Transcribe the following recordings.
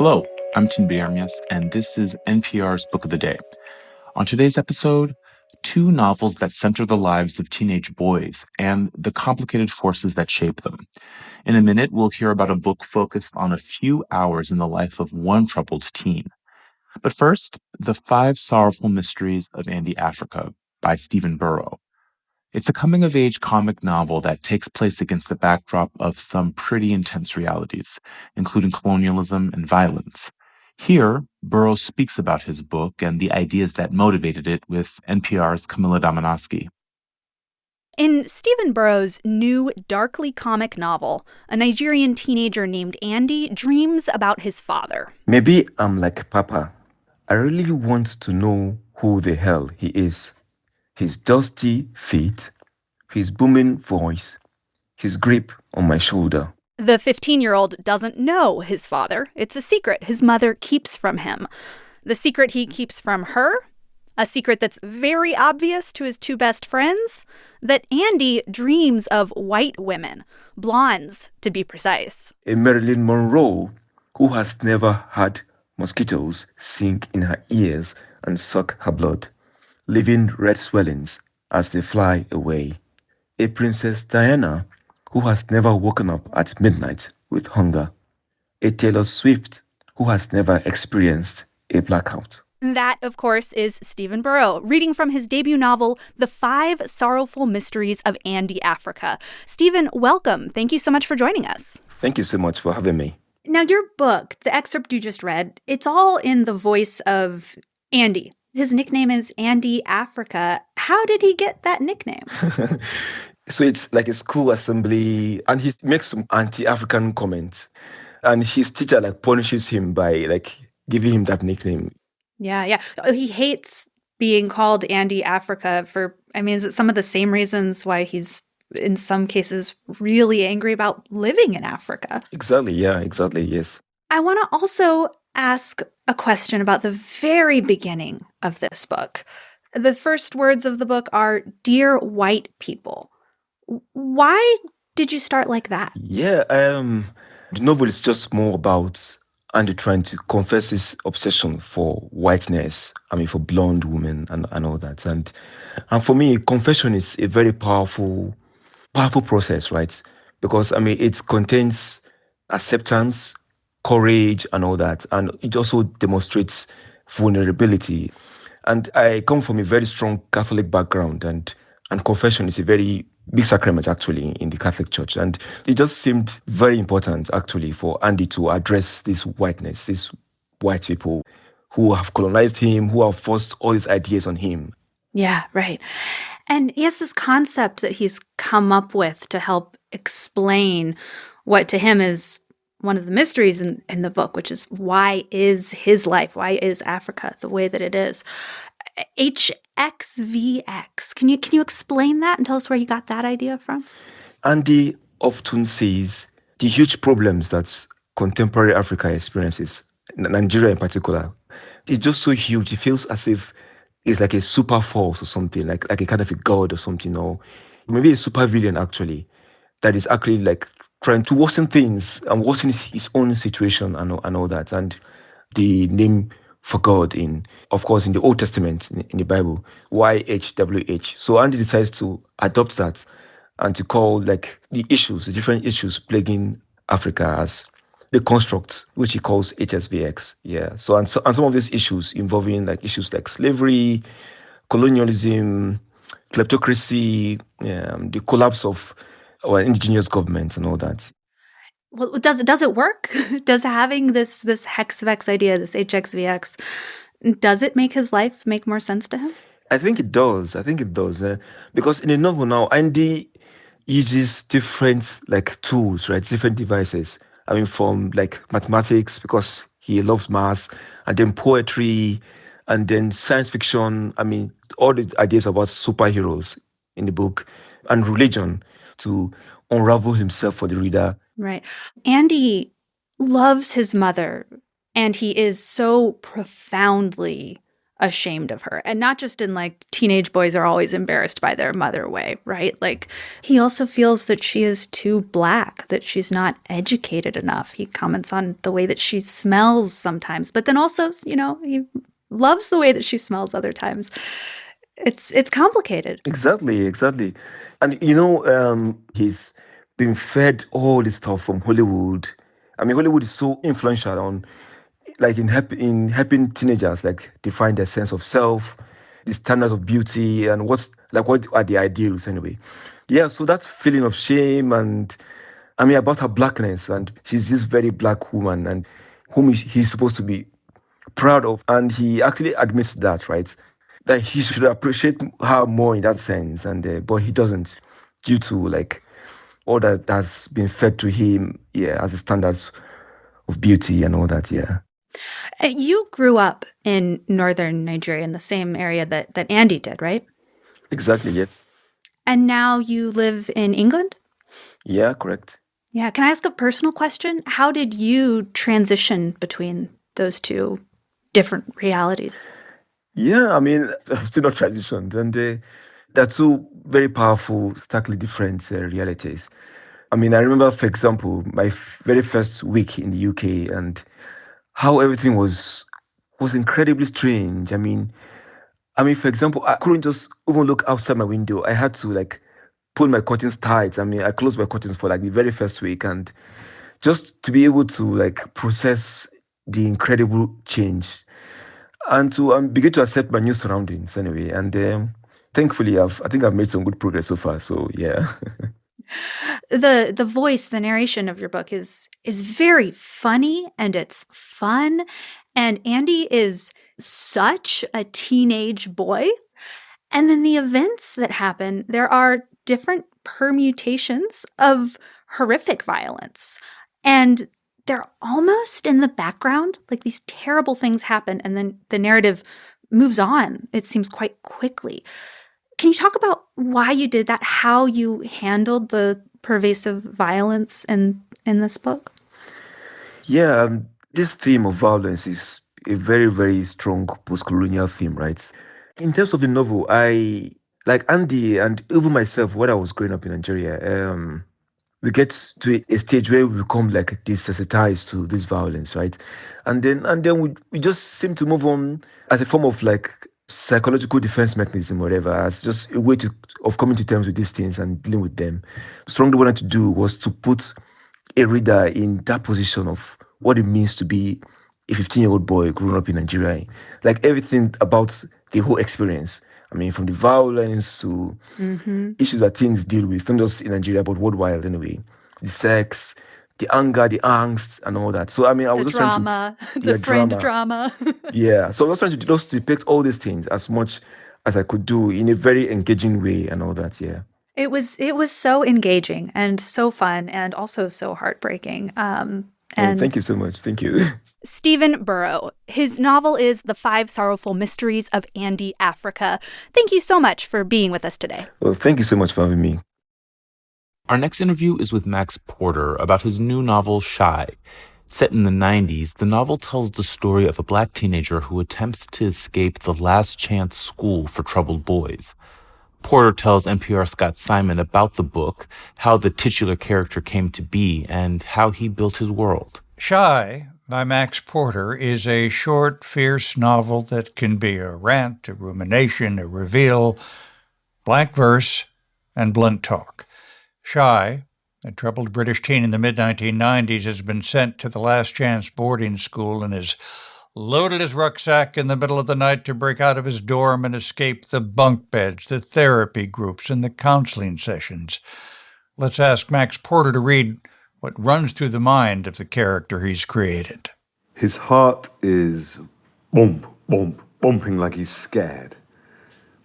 Hello, I'm Tinby Armias, and this is NPR's Book of the Day. On today's episode, two novels that center the lives of teenage boys and the complicated forces that shape them. In a minute, we'll hear about a book focused on a few hours in the life of one troubled teen. But first, The Five Sorrowful Mysteries of Andy Africa by Stephen Buoro. It's a coming-of-age comic novel that takes place against the backdrop of some pretty intense realities, including colonialism and violence. Here, Buoro speaks about his book and the ideas that motivated it with NPR's Camila Domonoske. In Stephen Buoro's new, darkly comic novel, a Nigerian teenager named Andy dreams about his father. Maybe I'm like Papa. I really want to know who the hell he is. His dusty feet, his booming voice, his grip on my shoulder. The 15-year-old doesn't know his father. It's a secret his mother keeps from him. The secret he keeps from her, a secret that's very obvious to his two best friends, that Andy dreams of white women, blondes to be precise. A Marilyn Monroe who has never had mosquitoes sink in her ears and suck her blood, leaving red swellings as they fly away. A Princess Diana who has never woken up at midnight with hunger. A Taylor Swift who has never experienced a blackout. That, of course, is Stephen Buoro, reading from his debut novel, The Five Sorrowful Mysteries of Andy Africa. Stephen, welcome. Thank you so much for joining us. Thank you so much for having me. Now, your book, the excerpt you just read, it's all in the voice of Andy. His nickname is Andy Africa. How did he get that nickname? So it's like a school assembly, and he makes some anti-African comments. And his teacher punishes him by giving him that nickname. Yeah. He hates being called Andy Africa for, is it some of the same reasons why he's, in some cases, really angry about living in Africa? Exactly, yes. I want to also ask a question about the very beginning of this book. The first words of the book are, "Dear white people." Why did you start like that? Yeah, the novel is just more about Andy trying to confess his obsession for whiteness, for blonde women and all that. And for me, confession is a very powerful process, right? Because, it contains acceptance, courage, and all that. And it also demonstrates vulnerability. And I come from a very strong Catholic background, and confession is a very big sacrament, actually, in the Catholic Church. And it just seemed very important, actually, for Andy to address this whiteness, these white people who have colonized him, who have forced all these ideas on him. Yeah, right. And he has this concept that he's come up with to help explain what to him is one of the mysteries in the book, which is why is his life, why is Africa the way that it is? HXVX. Can you explain that and tell us where you got that idea from? Andy often sees the huge problems that contemporary Africa experiences, Nigeria in particular. It's just so huge. It feels as if it's like a super force or something, like a kind of a god or something, or maybe a super villain, actually, that is actually trying to worsen things and worsen his own situation and all that. And the name for God of course, in the Old Testament, in the Bible, YHWH. So Andy decides to adopt that and to call the different issues plaguing Africa as the construct, which he calls HSVX. Yeah. So and some of these issues involving issues like slavery, colonialism, kleptocracy, the collapse of our indigenous governments and all that. Well, does it work? Does having this HexVex idea, this HXVX, does it make his life make more sense to him? I think it does. Because in the novel now, Andy uses different tools, right? Different devices. From mathematics, because he loves maths, and then poetry, and then science fiction. All the ideas about superheroes in the book, and religion to unravel himself for the reader. Right. Andy loves his mother, and he is so profoundly ashamed of her. And not just in like teenage boys are always embarrassed by their mother way, right? Like he also feels that she is too black, that she's not educated enough. He comments on the way that she smells sometimes, but then also, he loves the way that she smells other times. It's complicated. Exactly. And he's been fed all this stuff from Hollywood. I mean, Hollywood is so influential on, like, in helping teenagers like define their sense of self, the standards of beauty, and what are the ideals anyway. Yeah, so that feeling of shame, and I mean, about her blackness, and she's this very black woman, and whom he's supposed to be proud of, and he actually admits that, right? That he should appreciate her more in that sense, and but he doesn't, due to like all that's been fed to him, as the standards of beauty and all that. Yeah. You grew up in northern Nigeria, in the same area that Andy did, right? Exactly. Yes. And now you live in England? Yeah. Correct. Yeah. Can I ask a personal question? How did you transition between those two different realities? Yeah, I mean, I've still not transitioned, and they're two very powerful, starkly different realities. I mean, I remember, for example, my very first week in the UK, and how everything was incredibly strange. I mean, for example, I couldn't just even look outside my window. I had to like pull my curtains tight. I mean, I closed my curtains for like the very first week, and just to be able to like process the incredible change and to begin to accept my new surroundings anyway. And thankfully, I think I've made some good progress so far. So yeah. The voice, the narration of your book is very funny and it's fun. And Andy is such a teenage boy. And then the events that happen, there are different permutations of horrific violence. And they're almost in the background, like these terrible things happen, and then the narrative moves on, it seems, quite quickly. Can you talk about why you did that, how you handled the pervasive violence in this book? Yeah, this theme of violence is a very, very strong post-colonial theme, right? In terms of the novel, I, like Andy and even myself, when I was growing up in Nigeria, we get to a stage where we become like desensitized to this violence, right? And then we just seem to move on as a form of like psychological defense mechanism, whatever, as just a way of coming to terms with these things and dealing with them. Strongly wanted to do was to put a reader in that position of what it means to be a 15-year-old boy growing up in Nigeria. Like everything about the whole experience. I mean, from the violence to issues that teens deal with, not just in Nigeria, but worldwide anyway. The sex, the anger, the angst, and all that. So, I mean, I was just trying to... The friend drama. Yeah. So I was trying to just depict all these things as much as I could do in a very engaging way and all that, yeah. It was so engaging and so fun and also so heartbreaking. And thank you so much. Thank you. Stephen Buoro. His novel is The 5 Sorrowful Mysteries of Andy Africa. Thank you so much for being with us today. Well, thank you so much for having me. Our next interview is with Max Porter about his new novel, Shy. Set in the 90s, the novel tells the story of a black teenager who attempts to escape the last chance school for troubled boys. Porter tells NPR Scott Simon about the book, how the titular character came to be, and how he built his world. Shy, by Max Porter, is a short, fierce novel that can be a rant, a rumination, a reveal, blank verse, and blunt talk. Shy, a troubled British teen in the mid-1990s, has been sent to the last chance boarding school and is loaded his rucksack in the middle of the night to break out of his dorm and escape the bunk beds, the therapy groups, and the counseling sessions. Let's ask Max Porter to read what runs through the mind of the character he's created. His heart is bump, bump, bumping like he's scared.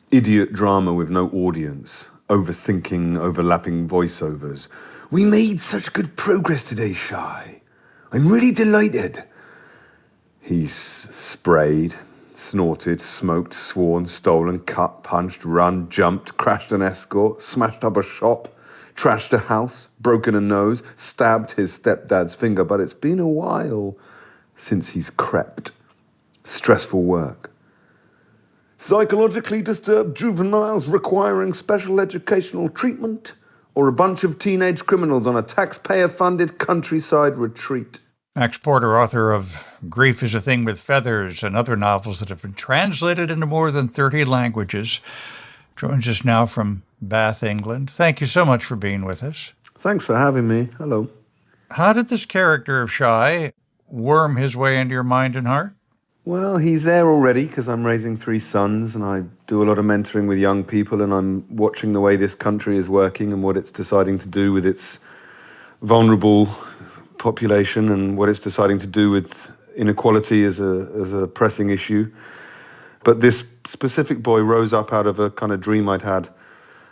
Idiot drama with no audience, overthinking, overlapping voiceovers. We made such good progress today, Shy. I'm really delighted. He's sprayed, snorted, smoked, sworn, stolen, cut, punched, run, jumped, crashed an escort, smashed up a shop, trashed a house, broken a nose, stabbed his stepdad's finger, but it's been a while since he's crept. Stressful work. Psychologically disturbed juveniles requiring special educational treatment, or a bunch of teenage criminals on a taxpayer-funded countryside retreat. Max Porter, author of Grief is a Thing with Feathers and other novels that have been translated into more than 30 languages, joins us now from Bath, England. Thank you so much for being with us. Thanks for having me. Hello. How did this character of Shy worm his way into your mind and heart? Well, he's there already because I'm raising 3 sons and I do a lot of mentoring with young people, and I'm watching the way this country is working and what it's deciding to do with its vulnerable population and what it's deciding to do with inequality as a pressing issue. But this specific boy rose up out of a kind of dream I'd had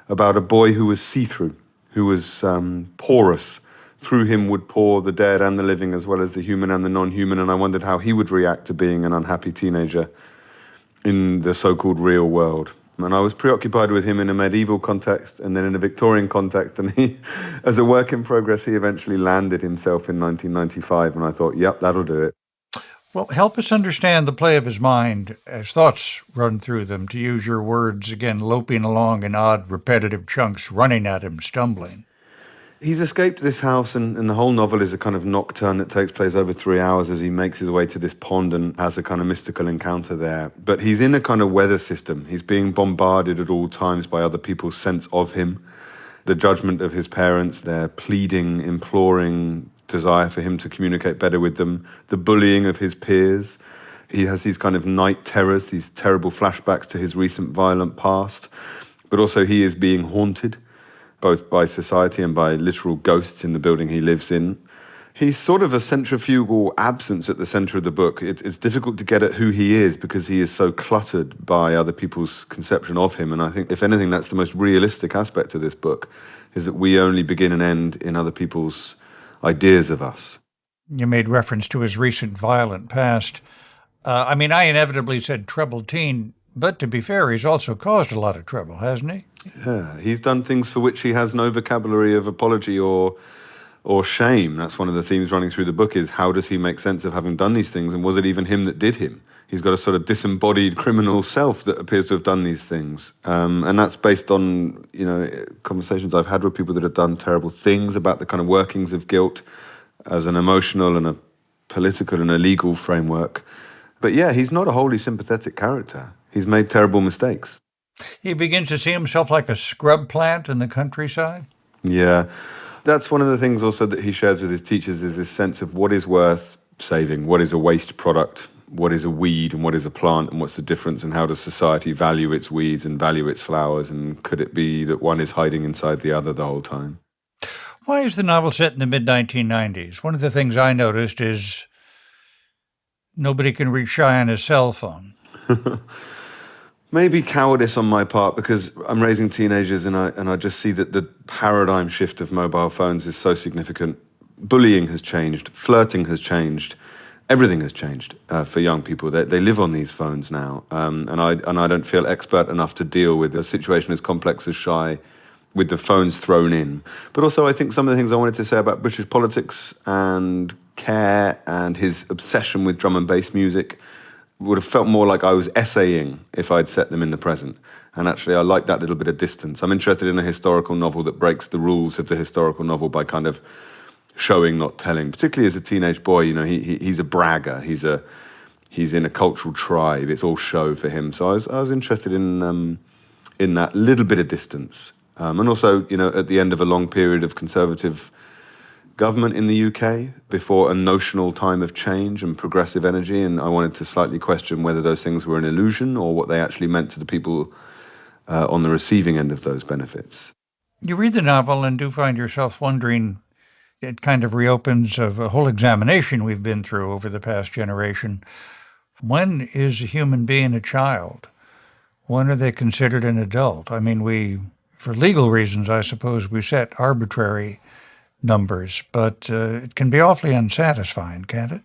about a boy who was see-through, who was porous. Through him would pour the dead and the living, as well as the human and the non-human, and I wondered how he would react to being an unhappy teenager in the so-called real world. And I was preoccupied with him in a medieval context and then in a Victorian context, and he, as a work in progress, he eventually landed himself in 1995, and I thought, yep, that'll do it. Well, help us understand the play of his mind as thoughts run through them, to use your words again, loping along in odd, repetitive chunks, running at him, stumbling. He's escaped this house, and the whole novel is a kind of nocturne that takes place over 3 hours as he makes his way to this pond and has a kind of mystical encounter there. But he's in a kind of weather system. He's being bombarded at all times by other people's sense of him, the judgment of his parents, their pleading, imploring desire for him to communicate better with them, the bullying of his peers. He has these kind of night terrors, these terrible flashbacks to his recent violent past. But also he is being haunted, both by society and by literal ghosts in the building he lives in. He's sort of a centrifugal absence at the center of the book. It's difficult to get at who he is because he is so cluttered by other people's conception of him. And I think, if anything, that's the most realistic aspect of this book, is that we only begin and end in other people's ideas of us. You made reference to his recent violent past. I inevitably said troubled teen, but to be fair, he's also caused a lot of trouble, hasn't he? Yeah, he's done things for which he has no vocabulary of apology or shame. That's one of the themes running through the book, is how does he make sense of having done these things, and was it even him that did him? He's got a sort of disembodied criminal self that appears to have done these things. And that's based on, conversations I've had with people that have done terrible things, about the kind of workings of guilt as an emotional and a political and a legal framework. But yeah, he's not a wholly sympathetic character. He's made terrible mistakes. He begins to see himself like a scrub plant in the countryside? Yeah. That's one of the things also that he shares with his teachers, is this sense of what is worth saving, what is a waste product, what is a weed and what is a plant, and what's the difference, and how does society value its weeds and value its flowers, and could it be that one is hiding inside the other the whole time? Why is the novel set in the mid-1990s? One of the things I noticed is nobody can reach Shy on his cell phone. Maybe cowardice on my part, because I'm raising teenagers and I just see that the paradigm shift of mobile phones is so significant. Bullying has changed, flirting has changed, everything has changed for young people. They live on these phones now, and I don't feel expert enough to deal with a situation as complex as Shy with the phones thrown in. But also I think some of the things I wanted to say about British politics and care and his obsession with drum and bass music would have felt more like I was essaying if I'd set them in the present. And actually, I like that little bit of distance. I'm interested in a historical novel that breaks the rules of the historical novel by kind of showing, not telling. Particularly as a teenage boy, he's a bragger. He's in a cultural tribe. It's all show for him. So I was interested in that little bit of distance. And also, at the end of a long period of conservative government in the UK, before a notional time of change and progressive energy, and I wanted to slightly question whether those things were an illusion or what they actually meant to the people on the receiving end of those benefits. You read the novel and do find yourself wondering, it kind of reopens of a whole examination we've been through over the past generation. When is a human being a child? When are they considered an adult? We, for legal reasons, I suppose, we set arbitrary numbers, but it can be awfully unsatisfying, can't it?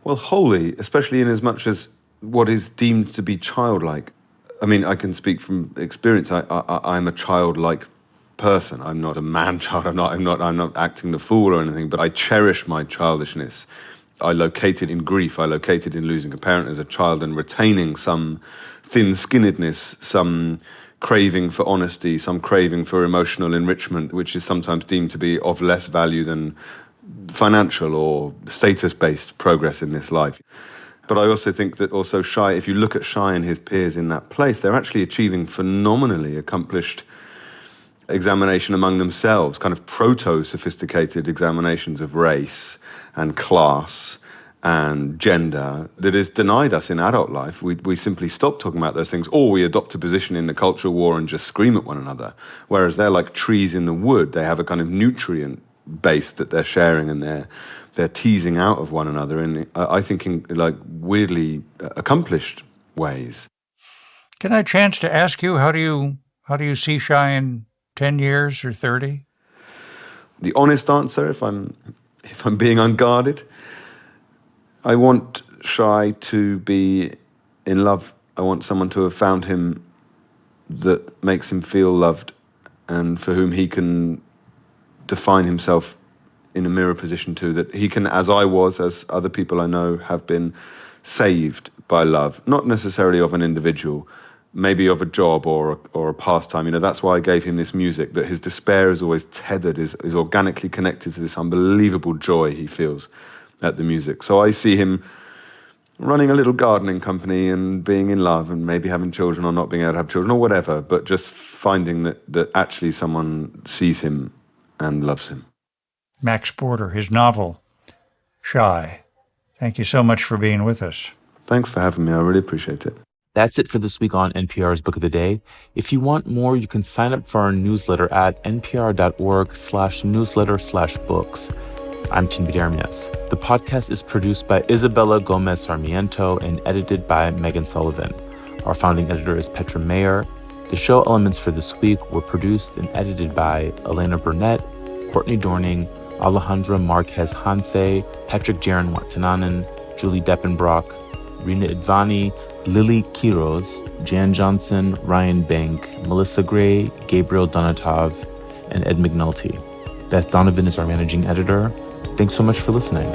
Well, wholly, especially in as much as what is deemed to be childlike. I can speak from experience. I'm a childlike person. I'm not a man-child. I'm not acting the fool or anything, but I cherish my childishness. I located in grief, I located in losing a parent as a child and retaining some thin-skinnedness, some craving for honesty, some craving for emotional enrichment, which is sometimes deemed to be of less value than financial or status-based progress in this life. But I also think that also Shai, if you look at Shai and his peers in that place, they're actually achieving phenomenally accomplished examination among themselves, kind of proto-sophisticated examinations of race and class and gender that is denied us in adult life. We simply stop talking about those things, or we adopt a position in the cultural war and just scream at one another. Whereas they're like trees in the wood. They have a kind of nutrient base that they're sharing, and they're teasing out of one another in, I think, in like weirdly accomplished ways. Can I chance to ask you, how do you see Shai in 10 years or 30? The honest answer, if I'm being unguarded, I want Shai to be in love. I want someone to have found him that makes him feel loved and for whom he can define himself in a mirror position to, that he can, as I was, as other people I know have been, saved by love, not necessarily of an individual, maybe of a job or a pastime. You know, that's why I gave him this music, that his despair is always tethered, is organically connected to this unbelievable joy he feels at the music. So I see him running a little gardening company and being in love and maybe having children or not being able to have children or whatever, but just finding that actually someone sees him and loves him. Max Porter, his novel, Shai. Thank you so much for being with us. Thanks for having me. I really appreciate it. That's it for this week on NPR's Book of the Day. If you want more, you can sign up for our newsletter at npr.org/newsletter/books. I'm Tinbit Ermias. The podcast is produced by Isabella Gomez Sarmiento and edited by Megan Sullivan. Our founding editor is Petra Mayer. The show elements for this week were produced and edited by Elena Burnett, Courtney Dorning, Alejandra Marquez Hanse, Patrick Jaron Watananen, Julie Deppenbrock, Rina Idvani, Lily Quiroz, Jan Johnson, Ryan Bank, Melissa Gray, Gabriel Donatov, and Ed McNulty. Beth Donovan is our managing editor. Thanks so much for listening.